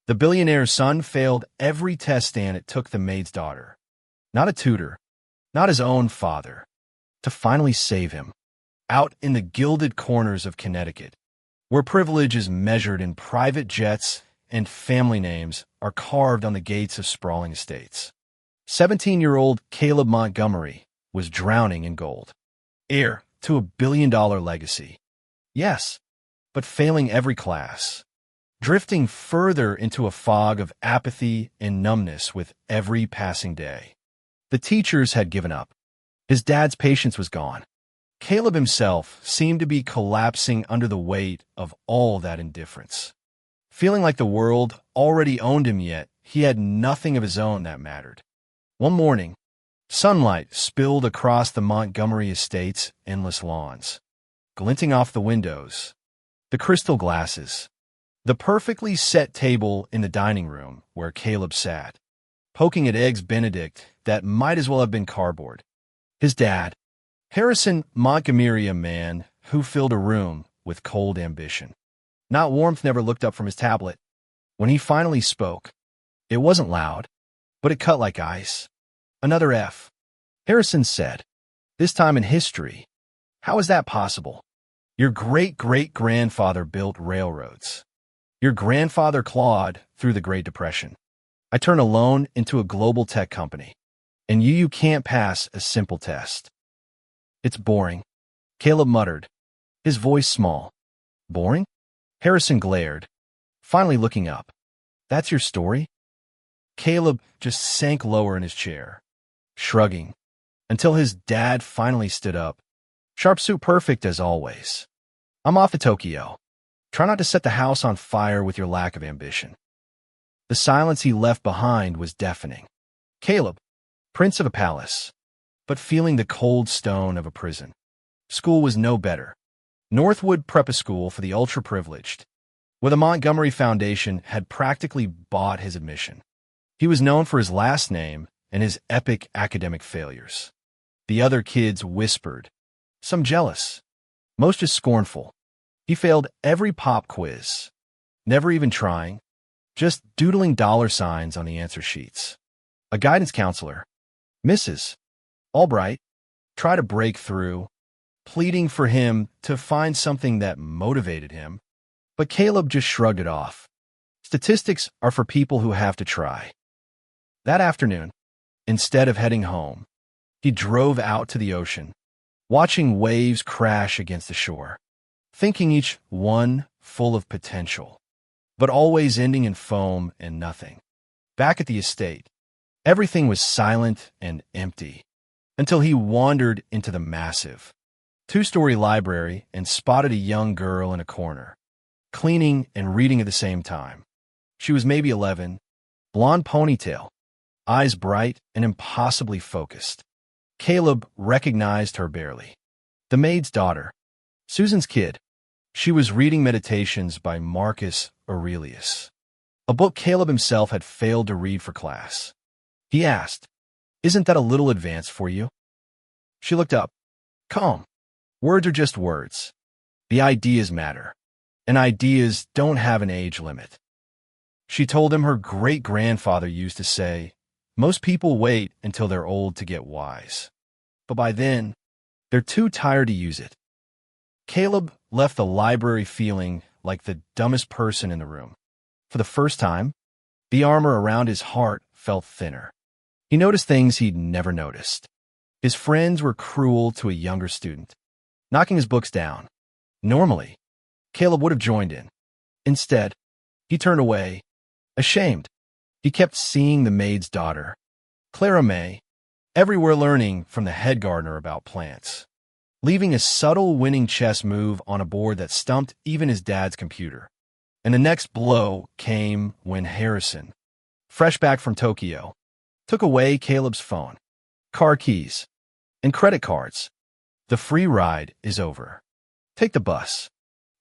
The billionaire's son failed every test stand it took the maid's daughter, not a tutor, not his own father, to finally save him. Out in the gilded corners of Connecticut, where privilege is measured in private jets and family names are carved on the gates of sprawling estates, 17-year-old Caleb Montgomery was drowning in gold, heir to $1 billion legacy. Yes, but failing every class, drifting further into a fog of apathy and numbness with every passing day. The teachers had given up. His dad's patience was gone. Caleb himself seemed to be collapsing under the weight of all that indifference. Feeling like the world already owned him, yet he had nothing of his own that mattered. One morning, sunlight spilled across the Montgomery estate's endless lawns, glinting off the windows, the crystal glasses, the perfectly set table in the dining room where Caleb sat, poking at eggs Benedict that might as well have been cardboard. His dad, Harrison Montgomery, a man who filled a room with cold ambition. Not warmth, never looked up from his tablet. When he finally spoke, it wasn't loud, but it cut like ice. Another F. Harrison said, "This time in history, how is that possible? Your great-great-grandfather built railroads. Your grandfather clawed through the Great Depression. I turned a loan into a global tech company, and you can't pass a simple test." "It's boring," Caleb muttered, his voice small. "Boring?" Harrison glared, finally looking up. "That's your story?" Caleb just sank lower in his chair, shrugging, until his dad finally stood up. "Sharp suit, perfect as always. I'm off to Tokyo. Try not to set the house on fire with your lack of ambition." The silence he left behind was deafening. Caleb, prince of a palace, but feeling the cold stone of a prison. School was no better. Northwood Prep School for the ultra-privileged, where the Montgomery Foundation had practically bought his admission. He was known for his last name and his epic academic failures. The other kids whispered, some jealous, most just scornful. He failed every pop quiz, never even trying, just doodling dollar signs on the answer sheets. A guidance counselor, Mrs. Albright, tried to break through, pleading for him to find something that motivated him, but Caleb just shrugged it off. Statistics are for people who have to try. That afternoon, instead of heading home, he drove out to the ocean, watching waves crash against the shore, thinking each one full of potential, but always ending in foam and nothing. Back at the estate, everything was silent and empty, until he wandered into the massive, two-story library and spotted a young girl in a corner, cleaning and reading at the same time. She was maybe 11, blonde ponytail, eyes bright and impossibly focused. Caleb recognized her barely. The maid's daughter, Susan's kid. She was reading Meditations by Marcus Aurelius, a book Caleb himself had failed to read for class. He asked, "Isn't that a little advanced for you?" She looked up, calm. "Words are just words. The ideas matter, and ideas don't have an age limit." She told him her great-grandfather used to say, "Most people wait until they're old to get wise, but by then, they're too tired to use it." Caleb left the library feeling like the dumbest person in the room. For the first time, the armor around his heart felt thinner. He noticed things he'd never noticed. His friends were cruel to a younger student, knocking his books down. Normally, Caleb would have joined in. Instead, he turned away, ashamed. He kept seeing the maid's daughter, Clara May, everywhere learning from the head gardener about plants, leaving a subtle winning chess move on a board that stumped even his dad's computer. And the next blow came when Harrison, fresh back from Tokyo, took away Caleb's phone, car keys, and credit cards. The free ride is over. Take the bus.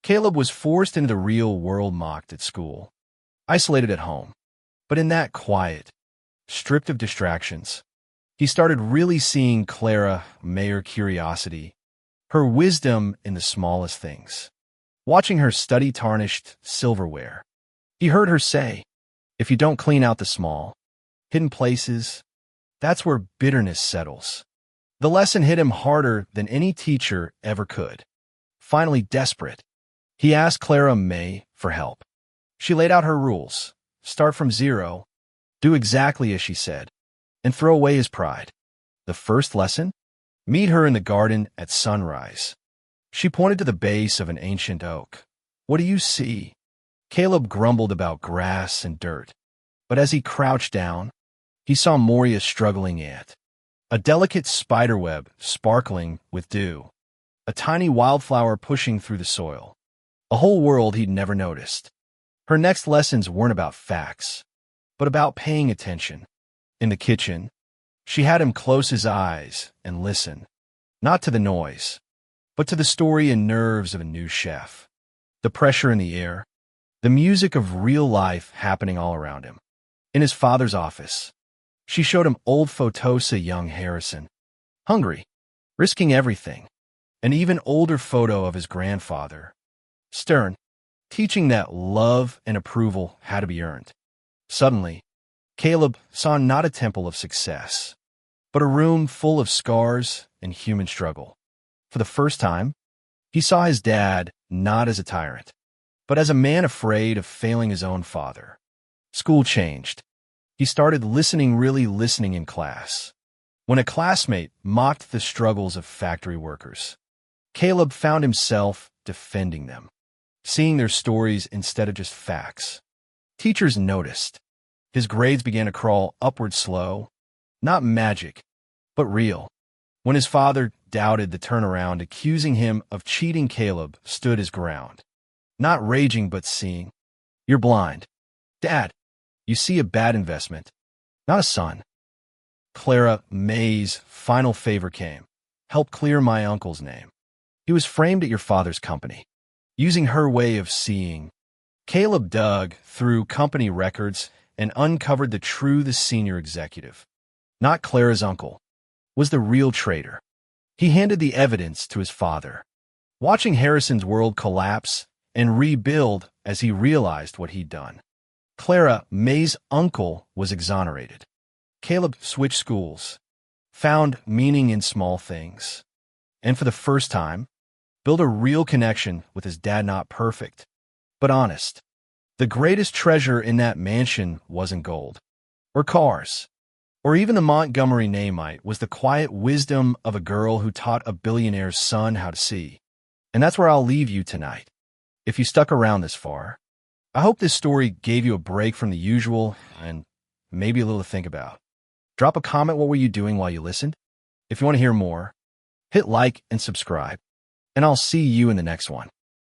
Caleb was forced into the real world, mocked at school, isolated at home. But in that quiet, stripped of distractions, he started really seeing Clara Mayer curiosity, her wisdom in the smallest things. Watching her study tarnished silverware, he heard her say, If you don't clean out the small, hidden places, that's where bitterness settles. The lesson hit him harder than any teacher ever could. Finally desperate, he asked Clara May for help. She laid out her rules. Start from zero, do exactly as she said, and throw away his pride. The first lesson? Meet her in the garden at sunrise. She pointed to the base of an ancient oak. What do you see? Caleb grumbled about grass and dirt. But as he crouched down, he saw Moria's struggling ant. A delicate spiderweb sparkling with dew. A tiny wildflower pushing through the soil. A whole world he'd never noticed. Her next lessons weren't about facts, but about paying attention. In the kitchen, she had him close his eyes and listen, not to the noise, but to the story and nerves of a new chef. The pressure in the air, the music of real life happening all around him. In his father's office, she showed him old photos of young Harrison, hungry, risking everything. An even older photo of his grandfather, stern, teaching that love and approval had to be earned. Suddenly, Caleb saw not a temple of success, but a room full of scars and human struggle. For the first time, he saw his dad not as a tyrant, but as a man afraid of failing his own father. School changed. He started really listening in class. When a classmate mocked the struggles of factory workers, Caleb found himself defending them, seeing their stories instead of just facts. Teachers noticed. His grades began to crawl upward slow, not magic, but real. When his father doubted the turnaround, accusing him of cheating, Caleb stood his ground, not raging but seeing. You're blind. Dad, you see a bad investment, not a son. Clara May's final favor came. Help clear my uncle's name. He was framed at your father's company. Using her way of seeing, Caleb dug through company records and uncovered the senior executive, not Clara's uncle, was the real traitor. He handed the evidence to his father, watching Harrison's world collapse and rebuild as he realized what he'd done. Clara May's uncle was exonerated. Caleb switched schools, found meaning in small things, and for the first time, built a real connection with his dad. Not perfect, but honest. The greatest treasure in that mansion wasn't gold, or cars, or even the Montgomery Namite, was the quiet wisdom of a girl who taught a billionaire's son how to see. And that's where I'll leave you tonight. If you stuck around this far, I hope this story gave you a break from the usual and maybe a little to think about. Drop a comment. What were you doing while you listened? If you want to hear more, hit like and subscribe, and I'll see you in the next one.